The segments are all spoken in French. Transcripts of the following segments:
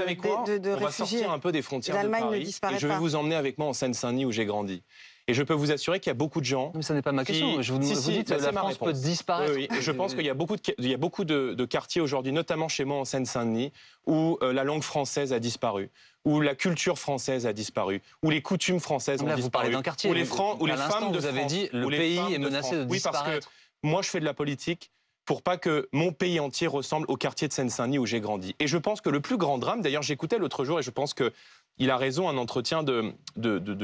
avec moi, de on va réfugiés. sortir un peu des frontières de L'Allemagne ne Paris disparaît et je vais pas. vous emmener avec moi en Seine-Saint-Denis où j'ai grandi. Et je peux vous assurer qu'il y a beaucoup de gens... Mais ça n'est pas ma question. Vous dites que la France peut disparaître. Oui, oui. Et je pense qu'il y a beaucoup de quartiers aujourd'hui, notamment chez moi en Seine-Saint-Denis, où la langue française a disparu, où la culture française a disparu, où les coutumes françaises ont disparu. Vous parlez d'un quartier. Où les femmes de vous avez France, dit le pays est menacé de disparaître. Oui, parce que moi je fais de la politique pour pas que mon pays entier ressemble au quartier de Seine-Saint-Denis où j'ai grandi. Et je pense que le plus grand drame, d'ailleurs j'écoutais l'autre jour et je pense que il a raison, un entretien de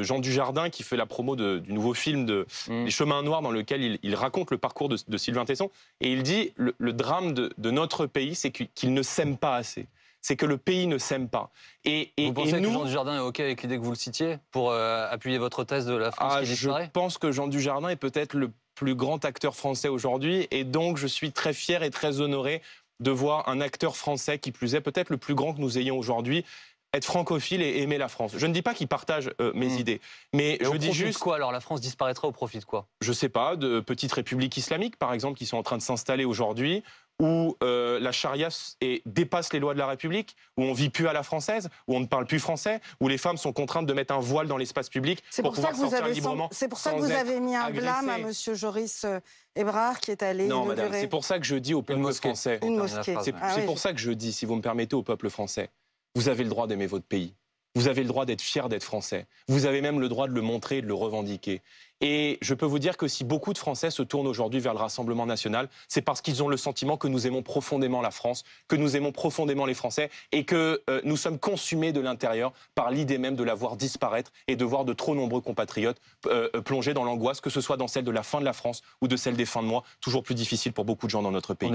Jean Dujardin qui fait la promo du nouveau film Les Chemins Noirs dans lequel il raconte le parcours de Sylvain Tesson. Et il dit le drame de notre pays, c'est qu'il ne s'aime pas assez. C'est que le pays ne s'aime pas. Vous pensez que Jean Dujardin est OK avec l'idée que vous le citiez pour appuyer votre thèse de la France qui disparaît ? Je pense que Jean Dujardin est peut-être le plus grand acteur français aujourd'hui. Et donc, je suis très fier et très honoré de voir un acteur français, qui plus est, peut-être le plus grand que nous ayons aujourd'hui, être francophile et aimer la France. Je ne dis pas qu'il partage mes idées, mais je dis juste... quoi alors? La France disparaîtra au profit de quoi? Je sais pas, de petites républiques islamiques, par exemple, qui sont en train de s'installer aujourd'hui, où la charia dépasse les lois de la République, où on vit plus à la française, où on ne parle plus français, où les femmes sont contraintes de mettre un voile dans l'espace public pour pouvoir sortir librement. C'est pour ça que vous avez mis un blâme à M. Joris Ebrard qui est allé Non, inaugurer... madame, c'est pour ça que je dis au peuple français... Une mosquée. C'est pour ça que je dis, si vous me permettez, au peuple français, vous avez le droit d'aimer votre pays. Vous avez le droit d'être fier d'être français. Vous avez même le droit de le montrer et de le revendiquer. Et je peux vous dire que si beaucoup de Français se tournent aujourd'hui vers le Rassemblement national, c'est parce qu'ils ont le sentiment que nous aimons profondément la France, que nous aimons profondément les Français et que nous sommes consumés de l'intérieur par l'idée même de la voir disparaître et de voir de trop nombreux compatriotes plonger dans l'angoisse, que ce soit dans celle de la fin de la France ou de celle des fins de mois, toujours plus difficile pour beaucoup de gens dans notre pays.